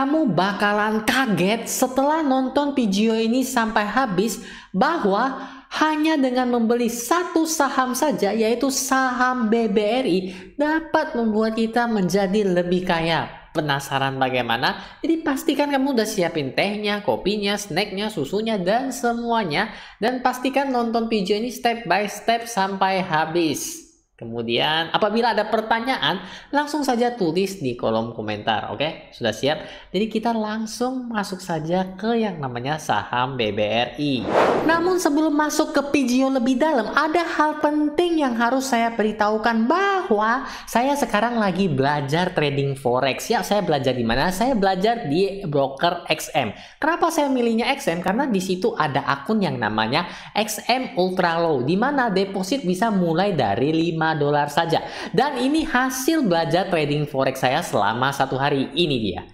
Kamu bakalan kaget setelah nonton video ini sampai habis bahwa hanya dengan membeli satu saham saja, yaitu saham BBRI, dapat membuat kita menjadi lebih kaya. Penasaran bagaimana? Jadi pastikan kamu udah siapin tehnya, kopinya, snacknya, susunya, dan semuanya. Dan pastikan nonton video ini step by step sampai habis. Kemudian apabila ada pertanyaan, langsung saja tulis di kolom komentar. Oke, sudah siap? Jadi kita langsung masuk saja ke yang namanya saham BBRI. Namun sebelum masuk ke video lebih dalam, ada hal penting yang harus saya beritahukan, bahwa saya sekarang lagi belajar trading forex. Ya, saya belajar di mana? Saya belajar di broker XM. Kenapa saya milihnya XM? Karena di situ ada akun yang namanya XM Ultra Low, di mana deposit bisa mulai dari $5 saja. Dan ini hasil belajar trading forex saya selama 1 hari. Ini dia.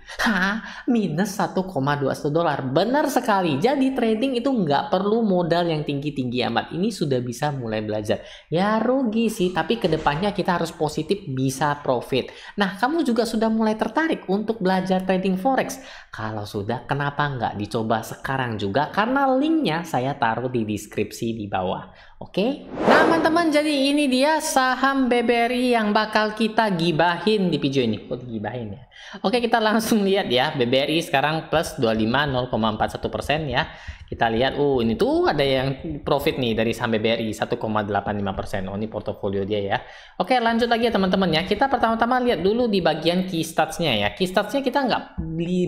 Minus $1,21. Benar sekali. Jadi trading itu nggak perlu modal yang tinggi-tinggi amat. Ini sudah bisa mulai belajar. Ya rugi sih, tapi kedepannya kita harus positif, bisa profit. Nah, kamu juga sudah mulai tertarik untuk belajar trading forex? Kalau sudah, kenapa nggak dicoba sekarang juga? Karena linknya saya taruh di deskripsi di bawah. Oke? Nah, teman-teman, jadi ini dia saham BBRI yang bakal kita gibahin di video ini. Kok gibahin ya? Oke, kita langsung lihat ya. BBRI sekarang plus 25,041% ya. Kita lihat, ini tuh ada yang profit nih dari saham BBRI 1,85%. Oh, ini portofolio dia ya. Oke, lanjut lagi ya teman-teman ya. Kita pertama-tama lihat dulu di bagian key stats-nya ya. Key stats-nya kita nggak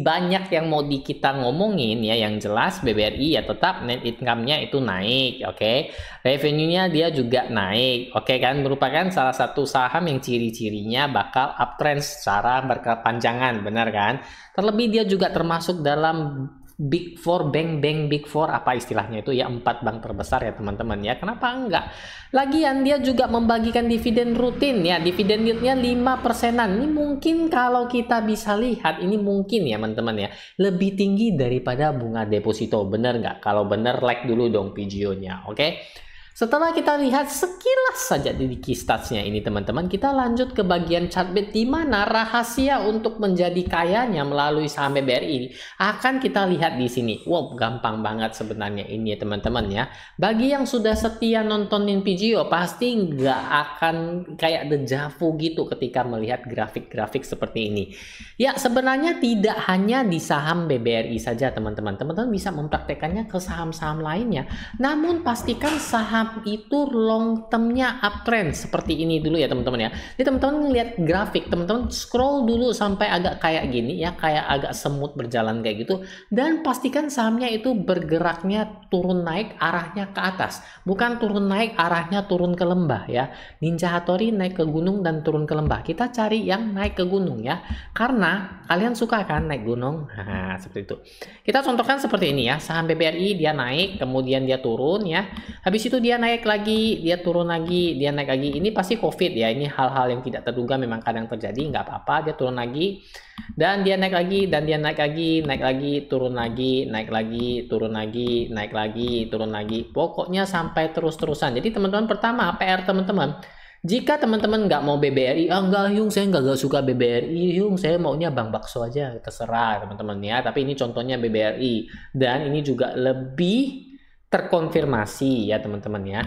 banyak yang mau kita ngomongin ya. Yang jelas BBRI ya tetap net income-nya itu naik. Oke, revenue-nya dia juga naik. Oke kan, merupakan salah satu saham yang ciri-cirinya bakal uptrend secara berkepanjangan, benar kan? Terlebih dia juga termasuk dalam Big Four, bank Big Four, apa istilahnya itu ya, 4 bank terbesar ya teman-teman ya. Kenapa enggak? Lagian dia juga membagikan dividen rutin ya, dividen yieldnya 5%-an. Ini mungkin kalau kita bisa lihat, ini mungkin ya teman-teman ya, lebih tinggi daripada bunga deposito. Bener nggak? Kalau bener, like dulu dong videonya, oke? Setelah kita lihat sekilas saja di key stats-nya ini teman-teman, kita lanjut ke bagian chartbit, di mana rahasia untuk menjadi kayanya melalui saham BBRI ini akan kita lihat di sini. Wow, gampang banget sebenarnya ini ya teman-teman ya. Bagi yang sudah setia nontonin video, pasti nggak akan kayak deja vu gitu ketika melihat grafik-grafik seperti ini. Ya, sebenarnya tidak hanya di saham BBRI saja teman-teman. Teman-teman bisa mempraktekannya ke saham-saham lainnya. Namun pastikan saham itu long termnya uptrend seperti ini dulu ya teman-teman ya. Jadi teman-teman ngelihat grafik, teman-teman scroll dulu sampai agak kayak gini ya, kayak agak semut berjalan kayak gitu, dan pastikan sahamnya itu bergeraknya turun naik arahnya ke atas, bukan turun naik arahnya turun ke lembah ya. Ninja Hattori naik ke gunung dan turun ke lembah, kita cari yang naik ke gunung ya, karena kalian suka kan naik gunung. Nah, seperti itu. Kita contohkan seperti ini ya, saham BBRI dia naik, kemudian dia turun ya, habis itu dia naik lagi, dia turun lagi, dia naik lagi. Ini pasti COVID ya, ini hal-hal yang tidak terduga memang kadang terjadi, nggak apa-apa. Dia turun lagi, dan dia naik lagi, dan dia naik lagi, naik lagi, turun lagi, naik lagi, turun lagi, naik lagi, turun lagi. Pokoknya sampai terus-terusan. Jadi teman-teman, pertama PR teman-teman, jika teman-teman nggak mau BBRI, enggak Yung, saya nggak suka BBRI Yung, saya maunya Bang Bakso aja, terserah teman-teman ya. Tapi ini contohnya BBRI, dan ini juga lebih terkonfirmasi ya teman-teman ya.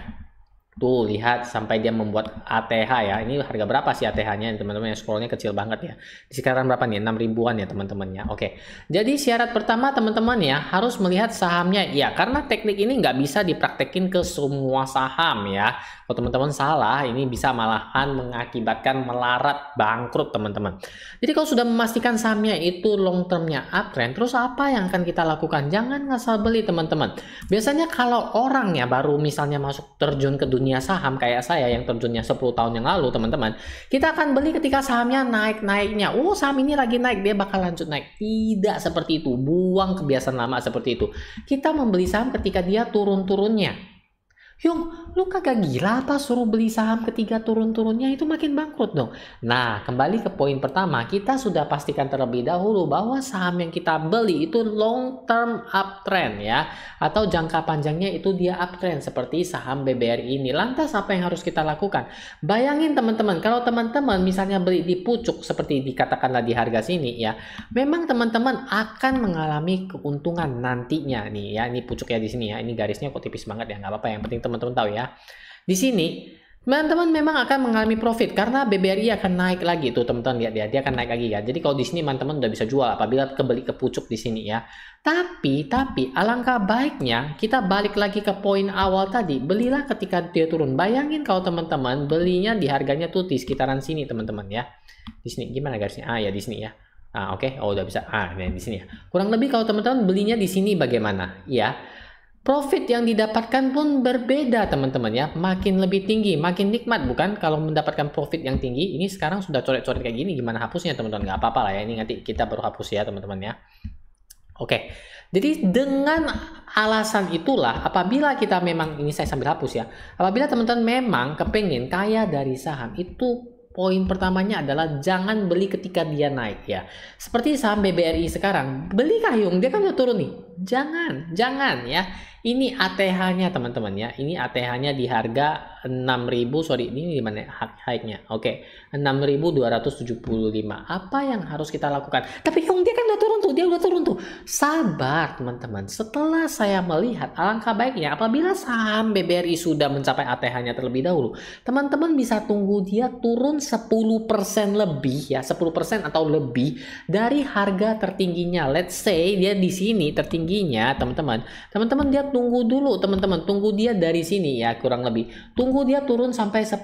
Tuh lihat sampai dia membuat ATH ya. Ini harga berapa sih ATH-nya teman-teman? Yang scrollnya kecil banget ya. Sekarang berapa nih? 6 ribuan ya teman-teman ya. Oke. Jadi syarat pertama teman-teman ya, harus melihat sahamnya ya. Karena teknik ini nggak bisa dipraktekin ke semua saham ya. Kalau teman-teman salah, ini bisa malahan mengakibatkan melarat, bangkrut teman-teman. Jadi kalau sudah memastikan sahamnya itu long termnya uptrend, terus apa yang akan kita lakukan? Jangan ngasal beli teman-teman. Biasanya kalau orang ya baru misalnya masuk terjun ke dunia saham kayak saya yang terjunnya 10 tahun yang lalu teman-teman, kita akan beli ketika sahamnya naik-naiknya. Oh, saham ini lagi naik, dia bakal lanjut naik. Tidak seperti itu. Buang kebiasaan lama seperti itu. Kita membeli saham ketika dia turun-turunnya. Yung, lu kagak gila apa suruh beli saham ketiga turun-turunnya, itu makin bangkrut dong. Nah, kembali ke poin pertama, kita sudah pastikan terlebih dahulu bahwa saham yang kita beli itu long term uptrend ya, atau jangka panjangnya itu dia uptrend seperti saham BBRI ini. Lantas apa yang harus kita lakukan? Bayangin teman-teman, kalau teman-teman misalnya beli di pucuk seperti dikatakanlah di harga sini ya, memang teman-teman akan mengalami keuntungan nantinya nih ya. Ini pucuknya di sini ya, ini garisnya kok tipis banget ya, nggak apa-apa, yang penting teman-teman tahu ya. Di sini teman-teman memang akan mengalami profit karena BBRI akan naik lagi tuh teman-teman, lihat ya, dia akan naik lagi kan. Jadi kalau di sini teman-teman udah bisa jual apabila kebeli ke pucuk di sini ya. Tapi alangkah baiknya kita balik lagi ke poin awal tadi, belilah ketika dia turun. Bayangin kalau teman-teman belinya di harganya tuh di sekitaran sini teman-teman ya. Di sini gimana garisnya? Ah ya di sini ya. Oke. Oh udah bisa. Nah di sini ya. Kurang lebih kalau teman-teman belinya di sini bagaimana? Ya. Profit yang didapatkan pun berbeda teman-teman ya, makin lebih tinggi, makin nikmat bukan kalau mendapatkan profit yang tinggi. Ini sekarang sudah coret-coret kayak gini, gimana hapusnya teman-teman? Nggak apa-apa lah ya, ini nanti kita baru hapus ya teman-teman ya. Oke, jadi dengan alasan itulah apabila kita memang, ini saya sambil hapus ya, apabila teman-teman memang kepengen kaya dari saham, itu poin pertamanya adalah jangan beli ketika dia naik ya. Seperti saham BBRI sekarang, beli Yung, dia kan udah turun nih. Jangan ya. Ini ATH-nya teman-teman ya. Ini ATH-nya di harga 6.000, sorry, ini di mana high-nya? Oke, 6.275. Apa yang harus kita lakukan? Tapi Yung, dia kan udah turun tuh, Sabar teman-teman. Setelah saya melihat, alangkah baiknya apabila saham BBRI sudah mencapai ATH-nya terlebih dahulu, teman-teman bisa tunggu dia turun 10% lebih ya, 10% atau lebih dari harga tertingginya. Let's say dia di sini tertingginya, teman-teman dia tunggu dulu teman-teman, tunggu dia dari sini ya, kurang lebih tunggu dia turun sampai 10%.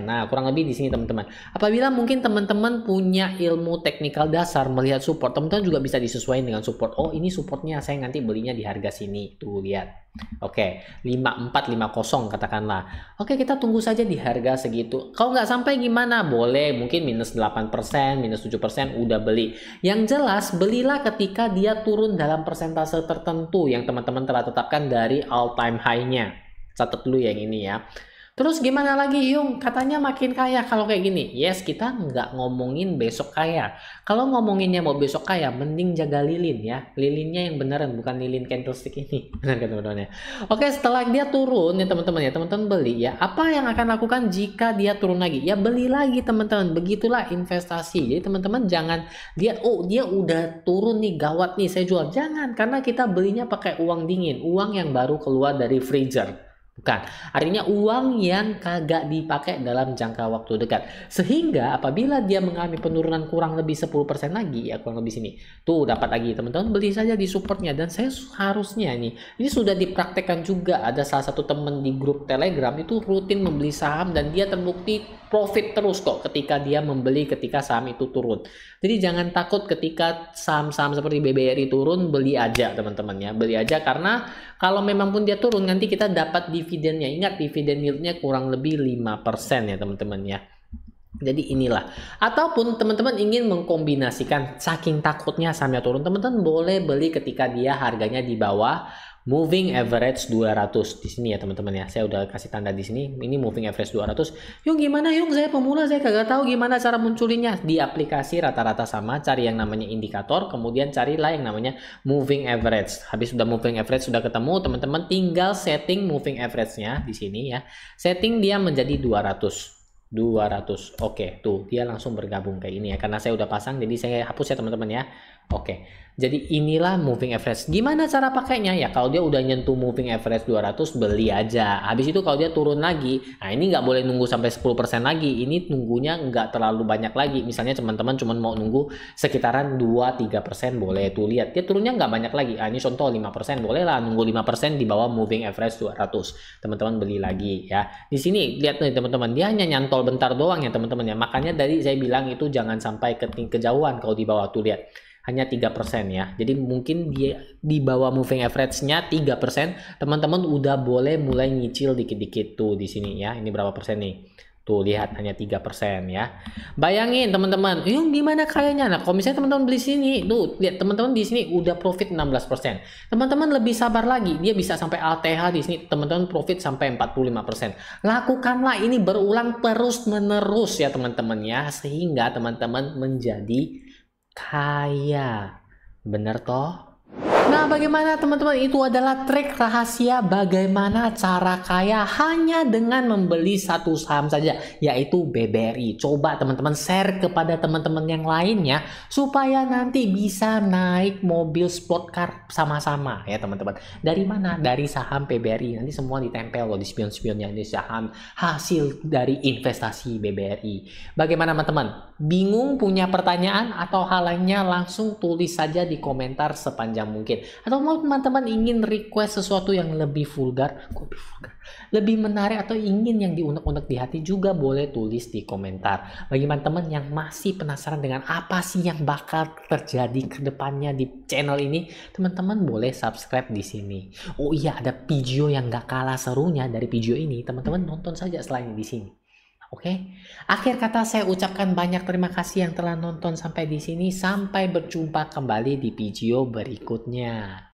Nah kurang lebih di sini teman-teman. Apabila mungkin teman-teman punya ilmu teknikal dasar melihat support, teman-teman juga bisa disesuaikan dengan support. Oh ini supportnya saya nanti belinya di harga sini, tuh lihat. Oke, 5450 katakanlah. Oke, kita tunggu saja di harga segitu. Kalau nggak sampai gimana? Boleh, mungkin minus 8%, minus 7% udah beli. Yang jelas, belilah ketika dia turun dalam persentase tertentu yang teman-teman telah tetapkan dari all time high-nya. Catat dulu yang ini ya. Terus gimana lagi Yung? Katanya makin kaya kalau kayak gini. Yes, kita nggak ngomongin besok kaya. Kalau ngomonginnya mau besok kaya, mending jaga lilin ya. Lilinnya yang beneran, bukan lilin candlestick ini. Benar kan teman-teman ya? Oke, setelah dia turun ya teman-teman ya, teman-teman beli ya. Apa yang akan lakukan jika dia turun lagi? Ya beli lagi teman-teman. Begitulah investasi. Jadi teman-teman jangan lihat, oh dia udah turun nih, gawat nih saya jual. Jangan, karena kita belinya pakai uang dingin, uang yang baru keluar dari freezer. Bukan, artinya uang yang kagak dipakai dalam jangka waktu dekat. Sehingga apabila dia mengalami penurunan kurang lebih 10% lagi, ya kurang lebih sini. Tuh dapat lagi teman-teman, beli saja di supportnya. Dan saya harusnya ini sudah dipraktekkan juga. Ada salah satu teman di grup Telegram itu rutin membeli saham dan dia terbukti profit terus kok ketika dia membeli ketika saham itu turun. Jadi jangan takut ketika saham-saham seperti BBRI turun, beli aja teman-teman ya. Beli aja karena kalau memang pun dia turun nanti kita dapat dividennya. Ingat dividen yieldnya kurang lebih 5% ya teman-teman ya. Jadi inilah. Ataupun teman-teman ingin mengkombinasikan, saking takutnya sahamnya turun, teman-teman boleh beli ketika dia harganya di bawah moving average 200 di sini ya teman-teman ya. Saya udah kasih tanda di sini. Ini moving average 200. Yung gimana Yung? Saya pemula, saya kagak tahu gimana cara munculinnya. Di aplikasi rata-rata sama, cari yang namanya indikator, kemudian carilah yang namanya moving average. Habis sudah moving average sudah ketemu, teman-teman tinggal setting moving average-nya di sini ya. Setting dia menjadi 200. Oke, tuh dia langsung bergabung kayak ini ya. Karena saya udah pasang jadi saya hapus ya teman-teman ya. Oke. Jadi inilah moving average. Gimana cara pakainya? Ya kalau dia udah nyentuh moving average 200, beli aja. Habis itu kalau dia turun lagi, nah ini nggak boleh nunggu sampai 10% lagi. Ini nunggunya nggak terlalu banyak lagi. Misalnya teman-teman cuma mau nunggu sekitaran 2-3%, boleh tuh lihat. Dia turunnya nggak banyak lagi. Ini contoh 5%, boleh lah nunggu 5% di bawah moving average 200. Teman-teman beli lagi ya. Di sini lihat nih teman-teman, dia hanya nyantol bentar doang ya teman-teman ya. Makanya dari saya bilang itu jangan sampai kejauhan kalau di bawah tuh lihat. Hanya 3% ya. Jadi mungkin dia di bawah moving average-nya 3%, teman-teman udah boleh mulai nyicil dikit-dikit tuh di sini ya. Ini berapa persen nih? Tuh lihat hanya 3% ya. Bayangin teman-teman, yung gimana kayaknya? Nah, kalau misalnya teman-teman beli sini, tuh lihat teman-teman di sini udah profit 16%. Teman-teman lebih sabar lagi, dia bisa sampai ATH di sini, teman-teman profit sampai 45%. Lakukanlah ini berulang terus-menerus ya teman-teman ya, sehingga teman-teman menjadi kaya. Bener toh? Nah, bagaimana teman-teman? Itu adalah trik rahasia bagaimana cara kaya hanya dengan membeli satu saham saja, yaitu BBRI. Coba teman-teman share kepada teman-teman yang lainnya supaya nanti bisa naik mobil sport car sama-sama ya teman-teman. Dari mana? Dari saham BBRI. Nanti semua ditempel loh di spion-spionnya, ini saham hasil dari investasi BBRI. Bagaimana teman-teman? Bingung, punya pertanyaan atau hal lainnya, langsung tulis saja di komentar sepanjang mungkin. Atau mau teman-teman ingin request sesuatu yang lebih vulgar, lebih menarik, atau ingin yang diunek-unek di hati, juga boleh tulis di komentar. Bagi teman-teman yang masih penasaran dengan apa sih yang bakal terjadi ke depannya di channel ini, teman-teman boleh subscribe di sini. Oh iya, ada video yang gak kalah serunya dari video ini, teman-teman nonton saja selain di sini. Oke, akhir kata saya ucapkan banyak terima kasih yang telah nonton sampai di sini. Sampai berjumpa kembali di video berikutnya.